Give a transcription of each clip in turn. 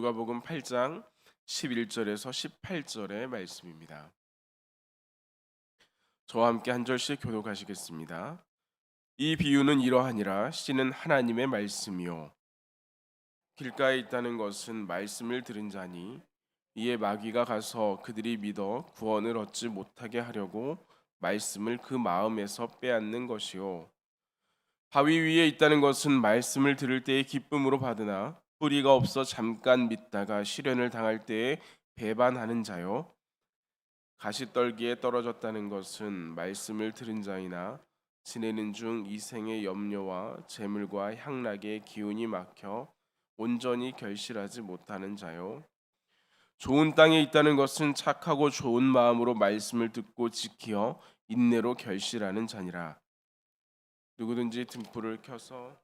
누가복음 8장 11절에서 18절의 말씀입니다. 저와 함께 한 절씩 교독하시겠습니다. 이 비유는 이러하니라. 씨는 하나님의 말씀이요 길가에 있다는 것은 말씀을 들은 자니 이에 마귀가 가서 그들이 믿어 구원을 얻지 못하게 하려고 말씀을 그 마음에서 빼앗는 것이요 바위 위에 있다는 것은 말씀을 들을 때에 기쁨으로 받으나 뿌리가 없어 잠깐 믿다가 시련을 당할 때에 배반하는 자요 가시떨기에 떨어졌다는 것은 말씀을 들은 자이나 지내는 중 이생의 염려와 재물과 향락의 기운이 막혀 온전히 결실하지 못하는 자요 좋은 땅에 있다는 것은 착하고 좋은 마음으로 말씀을 듣고 지키어 인내로 결실하는 자니라. 누구든지 등불을 켜서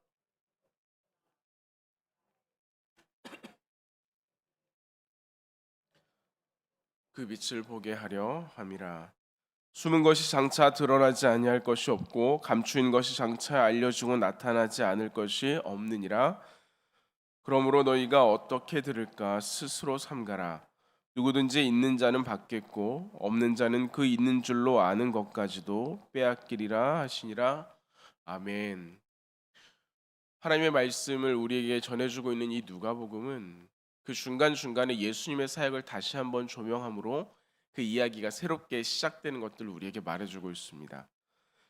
그 빛을 보게 하려 함이라. 숨은 것이 장차 드러나지 아니할 것이 없고 감추인 것이 장차 알려지고 나타나지 않을 것이 없느니라. 그러므로 너희가 어떻게 들을까 스스로 삼가라. 누구든지 있는 자는 받겠고 없는 자는 그 있는 줄로 아는 것까지도 빼앗기리라 하시니라. 아멘. 하나님의 말씀을 우리에게 전해주고 있는 이 누가복음은 그 중간중간에 예수님의 사역을 다시 한번 조명함으로 그 이야기가 새롭게 시작되는 것들을 우리에게 말해주고 있습니다.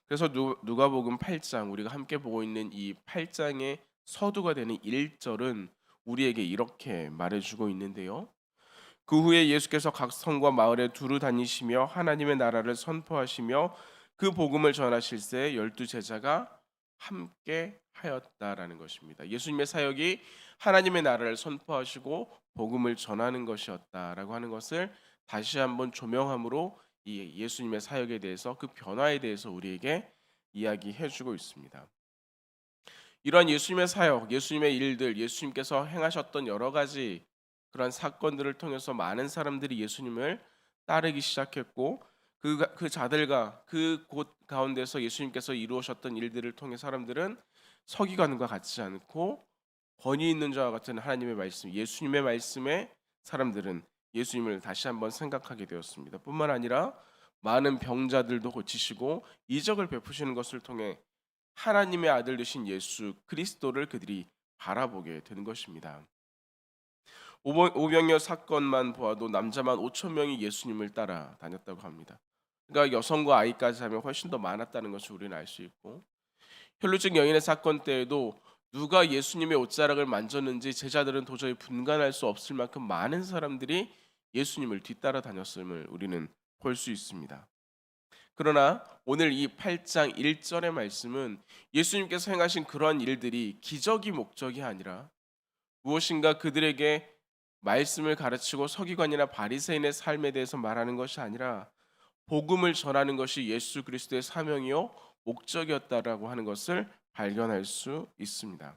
그래서 누가복음 8장 우리가 함께 보고 있는 이 8장의 서두가 되는 1절은 우리에게 이렇게 말해주고 있는데요. 그 후에 예수께서 각 성과 마을에 두루 다니시며 하나님의 나라를 선포하시며 그 복음을 전하실새 12제자가 함께 하였다라는 것입니다. 예수님의 사역이 하나님의 나라를 선포하시고 복음을 전하는 것이었다라고 하는 것을 다시 한번 조명함으로 이 예수님의 사역에 대해서 그 변화에 대해서 우리에게 이야기해 주고 있습니다. 이러한 예수님의 사역, 예수님의 일들, 예수님께서 행하셨던 여러 가지 그런 사건들을 통해서 많은 사람들이 예수님을 따르기 시작했고 그 자들과 그 곳 가운데서 예수님께서 이루셨던 일들을 통해 사람들은 서기관과 같지 않고 권위 있는 자와 같은 하나님의 말씀, 예수님의 말씀에 사람들은 예수님을 다시 한번 생각하게 되었습니다. 뿐만 아니라 많은 병자들도 고치시고 이적을 베푸시는 것을 통해 하나님의 아들 되신 예수 그리스도를 그들이 바라보게 되는 것입니다. 오병이어 사건만 보아도 남자만 5천 명이 예수님을 따라 다녔다고 합니다. 그러니까 여성과 아이까지 하면 훨씬 더 많았다는 것을 우리는 알 수 있고 혈루증 여인의 사건 때에도 누가 예수님의 옷자락을 만졌는지 제자들은 도저히 분간할 수 없을 만큼 많은 사람들이 예수님을 뒤따라 다녔음을 우리는 볼 수 있습니다. 그러나 오늘 이 8장 1절의 말씀은 예수님께서 행하신 그러한 일들이 기적이 목적이 아니라 무엇인가 그들에게 말씀을 가르치고 서기관이나 바리새인의 삶에 대해서 말하는 것이 아니라 복음을 전하는 것이 예수 그리스도의 사명이요 목적이었다라고 하는 것을 발견할 수 있습니다.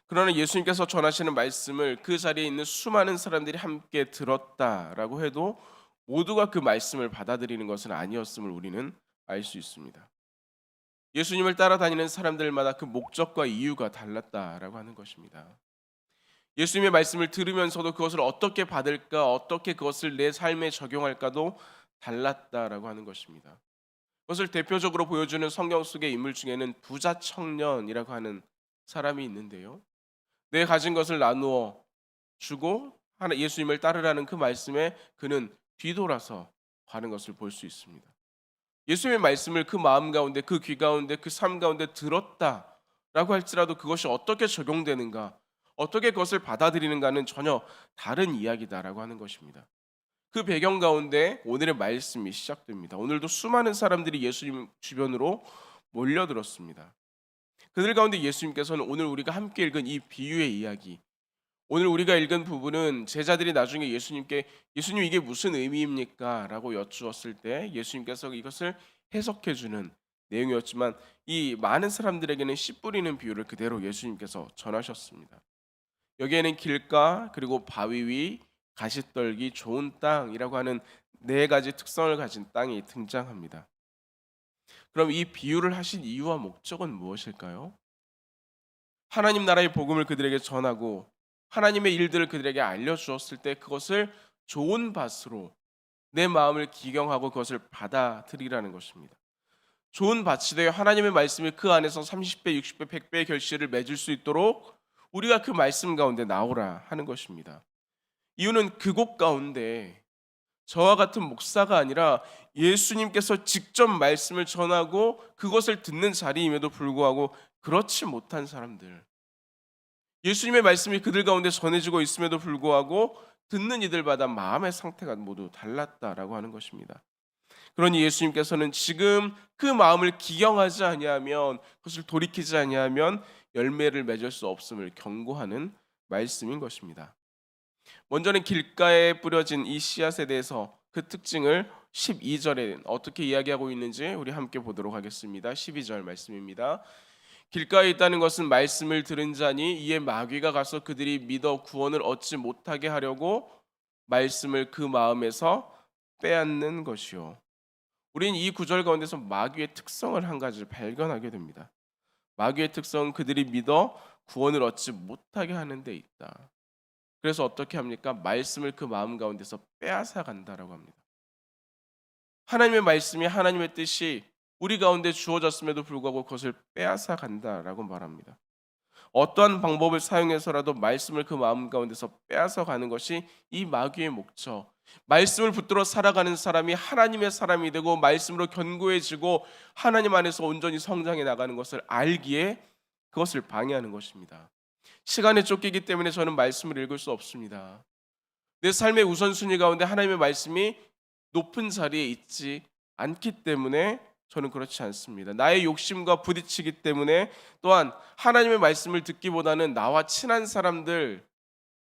그러나 예수님께서 전하시는 말씀을 그 자리에 있는 수많은 사람들이 함께 들었다라고 해도 모두가 그 말씀을 받아들이는 것은 아니었음을 우리는 알 수 있습니다. 예수님을 따라다니는 사람들마다 그 목적과 이유가 달랐다라고 하는 것입니다. 예수님의 말씀을 들으면서도 그것을 어떻게 받을까, 어떻게 그것을 내 삶에 적용할까도 달랐다라고 하는 것입니다. 그것을 대표적으로 보여주는 성경 속의 인물 중에는 부자 청년이라고 하는 사람이 있는데요. 내 가진 것을 나누어 주고 예수님을 따르라는 그 말씀에 그는 뒤돌아서 가는 것을 볼 수 있습니다. 예수님의 말씀을 그 마음 가운데, 그 귀 가운데, 그 삶 가운데 들었다라고 할지라도 그것이 어떻게 적용되는가, 어떻게 그것을 받아들이는가는 전혀 다른 이야기다라고 하는 것입니다. 그 배경 가운데 오늘의 말씀이 시작됩니다. 오늘도 수많은 사람들이 예수님 주변으로 몰려들었습니다. 그들 가운데 예수님께서는 오늘 우리가 함께 읽은 이 비유의 이야기, 오늘 우리가 읽은 부분은 제자들이 나중에 예수님께 예수님 이게 무슨 의미입니까? 라고 여쭈었을 때 예수님께서 이것을 해석해 주는 내용이었지만 이 많은 사람들에게는 씨 뿌리는 비유를 그대로 예수님께서 전하셨습니다. 여기에는 길가 그리고 바위 위 가시떨기 좋은 땅이라고 하는 네 가지 특성을 가진 땅이 등장합니다. 그럼 이 비유를 하신 이유와 목적은 무엇일까요? 하나님 나라의 복음을 그들에게 전하고 하나님의 일들을 그들에게 알려주었을 때 그것을 좋은 밭으로 내 마음을 기경하고 그것을 받아들이라는 것입니다. 좋은 밭이 되어 하나님의 말씀이 그 안에서 30배, 60배, 100배의 결실을 맺을 수 있도록 우리가 그 말씀 가운데 나오라 하는 것입니다. 이유는 그곳 가운데 저와 같은 목사가 아니라 예수님께서 직접 말씀을 전하고 그것을 듣는 자리임에도 불구하고 그렇지 못한 사람들, 예수님의 말씀이 그들 가운데 전해지고 있음에도 불구하고 듣는 이들마다 마음의 상태가 모두 달랐다라고 하는 것입니다. 그러니 예수님께서는 지금 그 마음을 기경하지 아니하면, 그것을 돌이키지 아니하면 열매를 맺을 수 없음을 경고하는 말씀인 것입니다. 먼저는 길가에 뿌려진 이 씨앗에 대해서 그 특징을 12절에 어떻게 이야기하고 있는지 우리 함께 보도록 하겠습니다. 12절 말씀입니다. 길가에 있다는 것은 말씀을 들은 자니 이에 마귀가 가서 그들이 믿어 구원을 얻지 못하게 하려고 말씀을 그 마음에서 빼앗는 것이요. 우린 이 구절 가운데서 마귀의 특성을 한 가지를 발견하게 됩니다. 마귀의 특성은 그들이 믿어 구원을 얻지 못하게 하는 데 있다. 그래서 어떻게 합니까? 말씀을 그 마음 가운데서 빼앗아 간다라고 합니다. 하나님의 말씀이, 하나님의 뜻이 우리 가운데 주어졌음에도 불구하고 그것을 빼앗아 간다라고 말합니다. 어떠한 방법을 사용해서라도 말씀을 그 마음 가운데서 빼앗아 가는 것이 이 마귀의 목적. 말씀을 붙들어 살아가는 사람이 하나님의 사람이 되고 말씀으로 견고해지고 하나님 안에서 온전히 성장해 나가는 것을 알기에 그것을 방해하는 것입니다. 시간에 쫓기기 때문에 저는 말씀을 읽을 수 없습니다. 내 삶의 우선순위 가운데 하나님의 말씀이 높은 자리에 있지 않기 때문에 저는 그렇지 않습니다. 나의 욕심과 부딪히기 때문에, 또한 하나님의 말씀을 듣기보다는 나와 친한 사람들,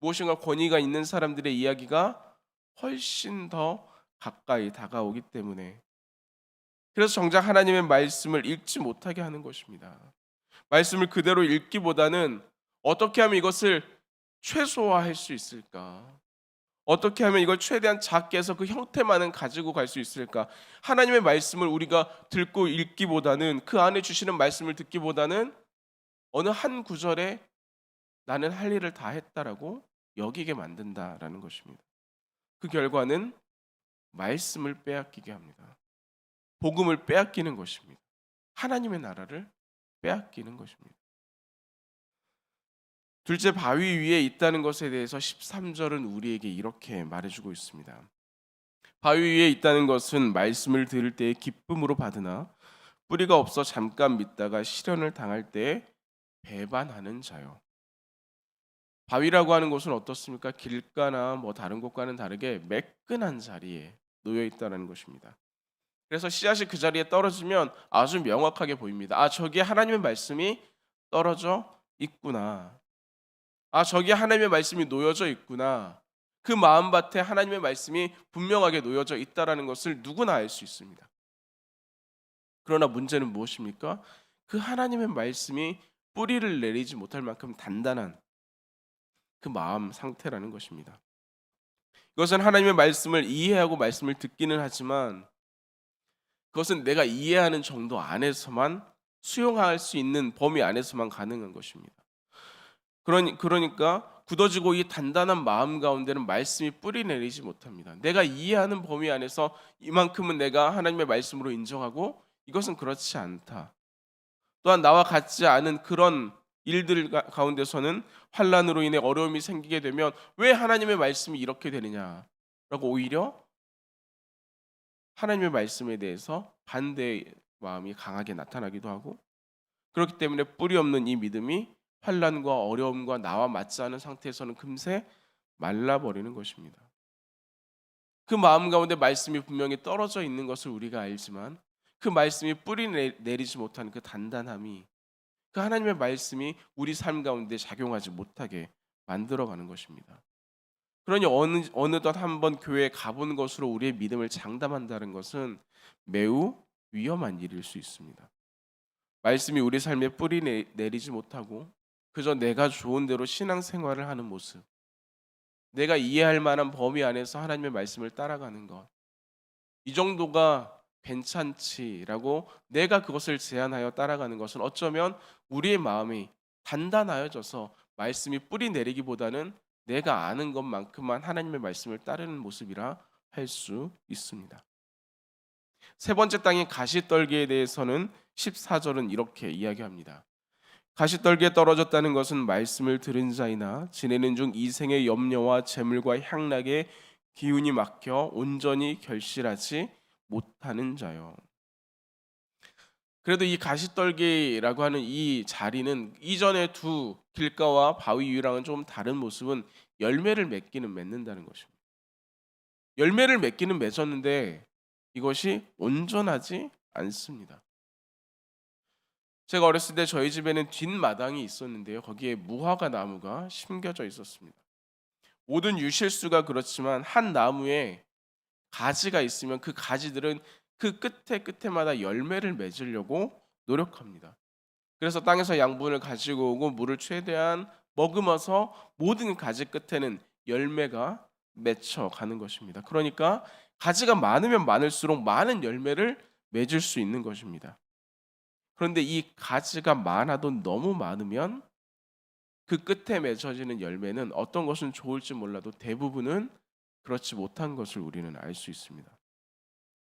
무엇인가 권위가 있는 사람들의 이야기가 훨씬 더 가까이 다가오기 때문에, 그래서 정작 하나님의 말씀을 읽지 못하게 하는 것입니다. 말씀을 그대로 읽기보다는 어떻게 하면 이것을 최소화할 수 있을까? 어떻게 하면 이걸 최대한 작게 해서 그 형태만은 가지고 갈 수 있을까? 하나님의 말씀을 우리가 듣고 읽기보다는, 그 안에 주시는 말씀을 듣기보다는 어느 한 구절에 나는 할 일을 다 했다라고 여기게 만든다라는 것입니다. 그 결과는 말씀을 빼앗기게 합니다. 복음을 빼앗기는 것입니다. 하나님의 나라를 빼앗기는 것입니다. 둘째, 바위 위에 있다는 것에 대해서 13절은 우리에게 이렇게 말해주고 있습니다. 바위 위에 있다는 것은 말씀을 들을 때에 기쁨으로 받으나 뿌리가 없어 잠깐 믿다가 시련을 당할 때에 배반하는 자요. 바위라고 하는 곳은 어떻습니까? 길가나 다른 곳과는 다르게 매끈한 자리에 놓여 있다는 것입니다. 그래서 씨앗이 그 자리에 떨어지면 아주 명확하게 보입니다. 아, 저기에 하나님의 말씀이 떨어져 있구나. 아, 저기에 하나님의 말씀이 놓여져 있구나. 그 마음밭에 하나님의 말씀이 분명하게 놓여져 있다라는 것을 누구나 알 수 있습니다. 그러나 문제는 무엇입니까? 그 하나님의 말씀이 뿌리를 내리지 못할 만큼 단단한 그 마음 상태라는 것입니다. 이것은 하나님의 말씀을 이해하고 말씀을 듣기는 하지만 그것은 내가 이해하는 정도 안에서만, 수용할 수 있는 범위 안에서만 가능한 것입니다. 그러니까 굳어지고 이 단단한 마음 가운데는 말씀이 뿌리 내리지 못합니다. 내가 이해하는 범위 안에서 이만큼은 내가 하나님의 말씀으로 인정하고 이것은 그렇지 않다. 또한 나와 같지 않은 그런 일들 가운데서는 환난으로 인해 어려움이 생기게 되면 왜 하나님의 말씀이 이렇게 되느냐라고 오히려 하나님의 말씀에 대해서 반대의 마음이 강하게 나타나기도 하고, 그렇기 때문에 뿌리 없는 이 믿음이 환난과 어려움과 나와 맞지 않은 상태에서는 금세 말라버리는 것입니다. 그 마음 가운데 말씀이 분명히 떨어져 있는 것을 우리가 알지만 그 말씀이 뿌리 내리지 못하는 그 단단함이, 그 하나님의 말씀이 우리 삶 가운데 작용하지 못하게 만들어가는 것입니다. 그러니 어느덧 한번 교회에 가본 것으로 우리의 믿음을 장담한다는 것은 매우 위험한 일일 수 있습니다. 말씀이 우리 삶에 뿌리 내리지 못하고 그저 내가 좋은 대로 신앙생활을 하는 모습, 내가 이해할 만한 범위 안에서 하나님의 말씀을 따라가는 것, 이 정도가 괜찮지라고 내가 그것을 제안하여 따라가는 것은 어쩌면 우리의 마음이 단단하여져서 말씀이 뿌리 내리기보다는 내가 아는 것만큼만 하나님의 말씀을 따르는 모습이라 할 수 있습니다. 세 번째 땅인 가시떨기에 대해서는 14절은 이렇게 이야기합니다. 가시떨기에 떨어졌다는 것은 말씀을 들은 자이나 지내는 중 이생의 염려와 재물과 향락에 기운이 막혀 온전히 결실하지 못하는 자요. 그래도 이 가시떨기라고 하는 이 자리는 이전의 두 길가와 바위 위랑은 좀 다른 모습은 열매를 맺기는 맺는다는 것입니다. 열매를 맺기는 맺었는데 이것이 온전하지 않습니다. 제가 어렸을 때 저희 집에는 뒷마당이 있었는데요. 거기에 무화과 나무가 심겨져 있었습니다. 모든 유실수가 그렇지만 한 나무에 가지가 있으면 그 가지들은 그 끝에마다 열매를 맺으려고 노력합니다. 그래서 땅에서 양분을 가지고 오고 물을 최대한 머금어서 모든 가지 끝에는 열매가 맺혀 가는 것입니다. 그러니까 가지가 많으면 많을수록 많은 열매를 맺을 수 있는 것입니다. 그런데 이 가지가 많아도 너무 많으면 그 끝에 맺어지는 열매는 어떤 것은 좋을지 몰라도 대부분은 그렇지 못한 것을 우리는 알 수 있습니다.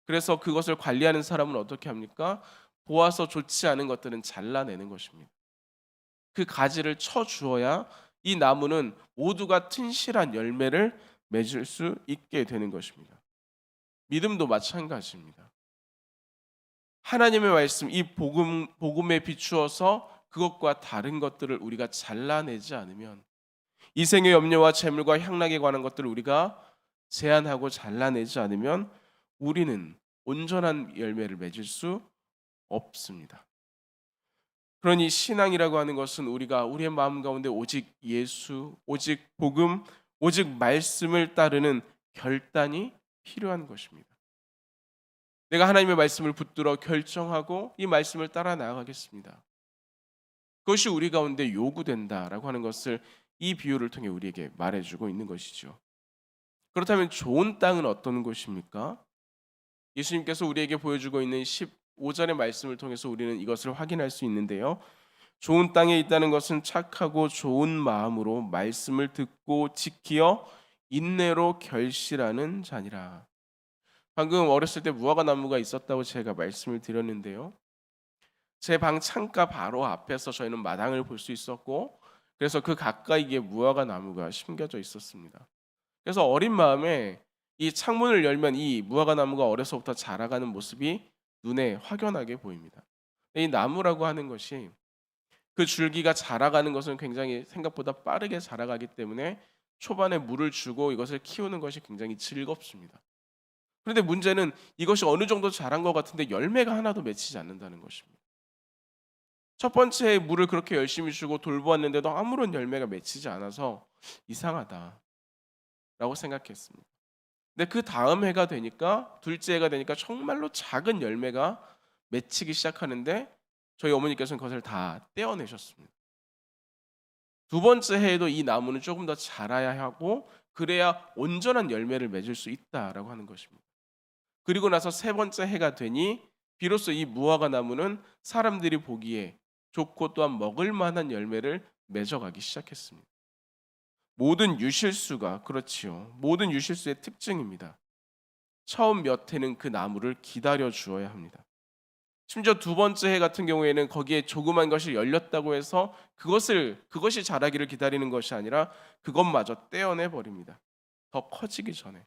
그래서 그것을 관리하는 사람은 어떻게 합니까? 보아서 좋지 않은 것들은 잘라내는 것입니다. 그 가지를 쳐 주어야 이 나무는 모두가 튼실한 열매를 맺을 수 있게 되는 것입니다. 믿음도 마찬가지입니다. 하나님의 말씀, 이 복음에 비추어서 그것과 다른 것들을 우리가 잘라내지 않으면, 이생의 염려와 재물과 향락에 관한 것들을 우리가 제한하고 잘라내지 않으면 우리는 온전한 열매를 맺을 수 없습니다. 그러니 신앙이라고 하는 것은 우리가 우리의 마음 가운데 오직 예수, 오직 복음, 오직 말씀을 따르는 결단이 필요한 것입니다. 내가 하나님의 말씀을 붙들어 결정하고 이 말씀을 따라 나아가겠습니다. 그것이 우리 가운데 요구된다라고 하는 것을 이 비유를 통해 우리에게 말해주고 있는 것이죠. 그렇다면 좋은 땅은 어떤 곳입니까? 예수님께서 우리에게 보여주고 있는 15절의 말씀을 통해서 우리는 이것을 확인할 수 있는데요. 좋은 땅에 있다는 것은 착하고 좋은 마음으로 말씀을 듣고 지키어 인내로 결실하는 자니라. 방금 어렸을 때 무화과 나무가 있었다고 제가 말씀을 드렸는데요. 제 방 창가 바로 앞에서 저희는 마당을 볼 수 있었고, 그래서 그 가까이에 무화과 나무가 심겨져 있었습니다. 그래서 어린 마음에 이 창문을 열면 이 무화과 나무가 어려서부터 자라가는 모습이 눈에 확연하게 보입니다. 이 나무라고 하는 것이 그 줄기가 자라가는 것은 굉장히 생각보다 빠르게 자라가기 때문에 초반에 물을 주고 이것을 키우는 것이 굉장히 즐겁습니다. 그런데 문제는 이것이 어느 정도 자란 것 같은데 열매가 하나도 맺히지 않는다는 것입니다. 첫 번째 물을 그렇게 열심히 주고 돌보았는데도 아무런 열매가 맺히지 않아서 이상하다라고 생각했습니다. 근데 그 다음 해가 되니까, 둘째 해가 되니까 정말로 작은 열매가 맺히기 시작하는데 저희 어머니께서는 그것을 다 떼어내셨습니다. 두 번째 해에도 이 나무는 조금 더 자라야 하고 그래야 온전한 열매를 맺을 수 있다라고 하는 것입니다. 그리고 나서 세 번째 해가 되니 비로소 이 무화과 나무는 사람들이 보기에 좋고 또한 먹을 만한 열매를 맺어가기 시작했습니다. 모든 유실수가 그렇지요. 모든 유실수의 특징입니다. 처음 몇 해는 그 나무를 기다려 주어야 합니다. 심지어 두 번째 해 같은 경우에는 거기에 조그만 것이 열렸다고 해서 그것이 자라기를 기다리는 것이 아니라 그것마저 떼어내 버립니다. 더 커지기 전에.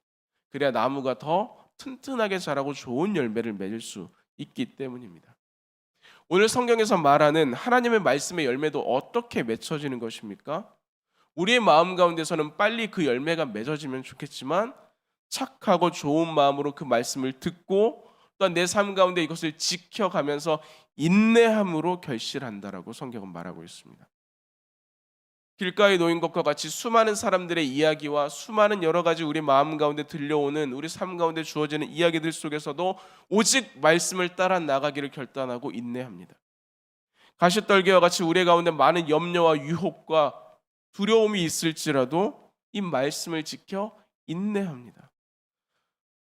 그래야 나무가 더 튼튼하게 자라고 좋은 열매를 맺을 수 있기 때문입니다. 오늘 성경에서 말하는 하나님의 말씀의 열매도 어떻게 맺혀지는 것입니까? 우리의 마음 가운데서는 빨리 그 열매가 맺어지면 좋겠지만 착하고 좋은 마음으로 그 말씀을 듣고 또한 내 삶 가운데 이것을 지켜가면서 인내함으로 결실한다라고 성경은 말하고 있습니다. 길가에 놓인 것과 같이 수많은 사람들의 이야기와 수많은 여러 가지 우리 마음 가운데 들려오는, 우리 삶 가운데 주어지는 이야기들 속에서도 오직 말씀을 따라 나가기를 결단하고 인내합니다. 가시떨기와 같이 우리 가운데 많은 염려와 유혹과 두려움이 있을지라도 이 말씀을 지켜 인내합니다.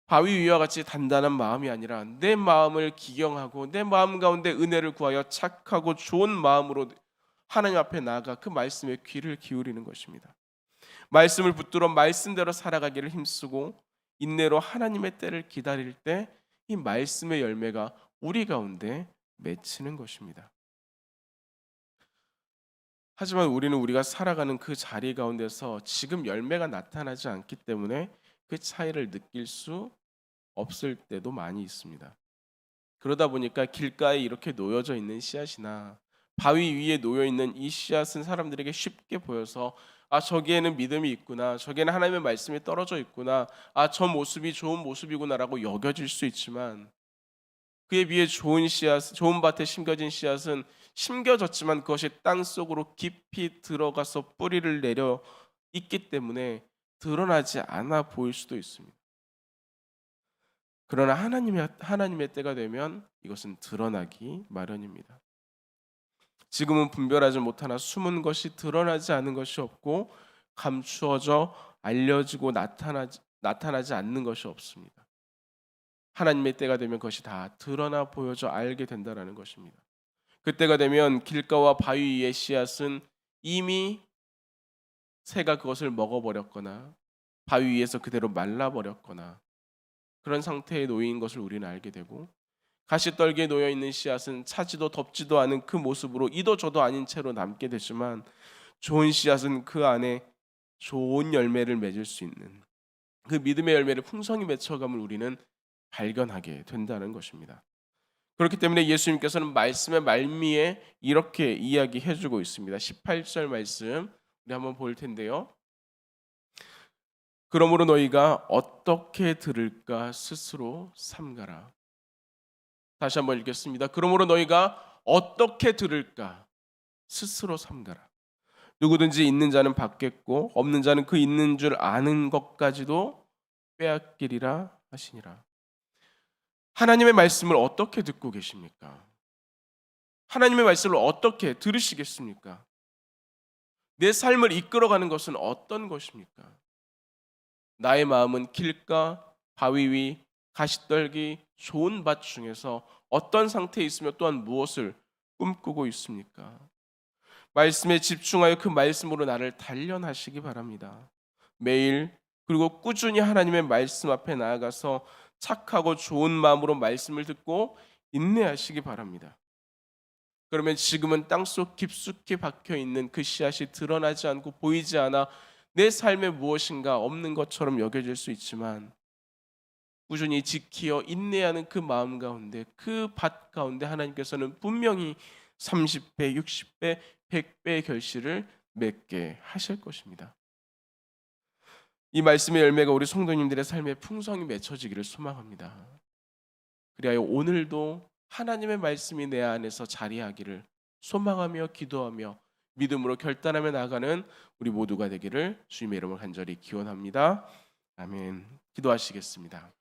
바위 위와 같이 단단한 마음이 아니라 내 마음을 기경하고 내 마음 가운데 은혜를 구하여 착하고 좋은 마음으로 하나님 앞에 나아가 그 말씀에 귀를 기울이는 것입니다. 말씀을 붙들어 말씀대로 살아가기를 힘쓰고 인내로 하나님의 때를 기다릴 때 이 말씀의 열매가 우리 가운데 맺히는 것입니다. 하지만 우리는 우리가 살아가는 그 자리 가운데서 지금 열매가 나타나지 않기 때문에 그 차이를 느낄 수 없을 때도 많이 있습니다. 그러다 보니까 길가에 이렇게 놓여져 있는 씨앗이나 바위 위에 놓여 있는 이 씨앗은 사람들에게 쉽게 보여서 아 저기에는 믿음이 있구나. 저기에는 하나님의 말씀이 떨어져 있구나. 아 저 모습이 좋은 모습이구나라고 여겨질 수 있지만 그에 비해 좋은 씨앗, 좋은 밭에 심겨진 씨앗은 심겨졌지만 그것이 땅 속으로 깊이 들어가서 뿌리를 내려 있기 때문에 드러나지 않아 보일 수도 있습니다. 그러나 하나님의 때가 되면 이것은 드러나기 마련입니다. 지금은 분별하지 못하나 숨은 것이 드러나지 않은 것이 없고 감추어져 알려지고 나타나지 않는 것이 없습니다. 하나님의 때가 되면 그것이 다 드러나 보여져 알게 된다라는 것입니다. 그때가 되면 길가와 바위 위의 씨앗은 이미 새가 그것을 먹어버렸거나 바위 위에서 그대로 말라버렸거나 그런 상태에 놓인 것을 우리는 알게 되고 가시떨기에 놓여 있는 씨앗은 차지도 덥지도 않은 그 모습으로 이도 저도 아닌 채로 남게 되지만 좋은 씨앗은 그 안에 좋은 열매를 맺을 수 있는 그 믿음의 열매를 풍성히 맺어감을 우리는 발견하게 된다는 것입니다. 그렇기 때문에 예수님께서는 말씀의 말미에 이렇게 이야기해 주고 있습니다. 18절 말씀 우리 한번 볼 텐데요. 그러므로 너희가 어떻게 들을까 스스로 삼가라. 다시 한번 읽겠습니다. 그러므로 너희가 어떻게 들을까 스스로 삼가라. 누구든지 있는 자는 받겠고 없는 자는 그 있는 줄 아는 것까지도 빼앗기리라 하시니라. 하나님의 말씀을 어떻게 듣고 계십니까? 하나님의 말씀을 어떻게 들으시겠습니까? 내 삶을 이끌어가는 것은 어떤 것입니까? 나의 마음은 길가, 바위 위, 가시떨기, 좋은 밭 중에서 어떤 상태에 있으며 또한 무엇을 꿈꾸고 있습니까? 말씀에 집중하여 그 말씀으로 나를 단련하시기 바랍니다. 매일 그리고 꾸준히 하나님의 말씀 앞에 나아가서 착하고 좋은 마음으로 말씀을 듣고 인내하시기 바랍니다. 그러면 지금은 땅속 깊숙이 박혀 있는 그 씨앗이 드러나지 않고 보이지 않아 내 삶에 무엇인가 없는 것처럼 여겨질 수 있지만 꾸준히 지키어 인내하는 그 마음 가운데 그 밭 가운데 하나님께서는 분명히 30배, 60배, 100배의 결실을 맺게 하실 것입니다. 이 말씀의 열매가 우리 성도님들의 삶에 풍성히 맺혀지기를 소망합니다. 그리하여 오늘도 하나님의 말씀이 내 안에서 자리하기를 소망하며 기도하며 믿음으로 결단하며 나가는 우리 모두가 되기를 주님의 이름으로 간절히 기원합니다. 아멘. 기도하시겠습니다.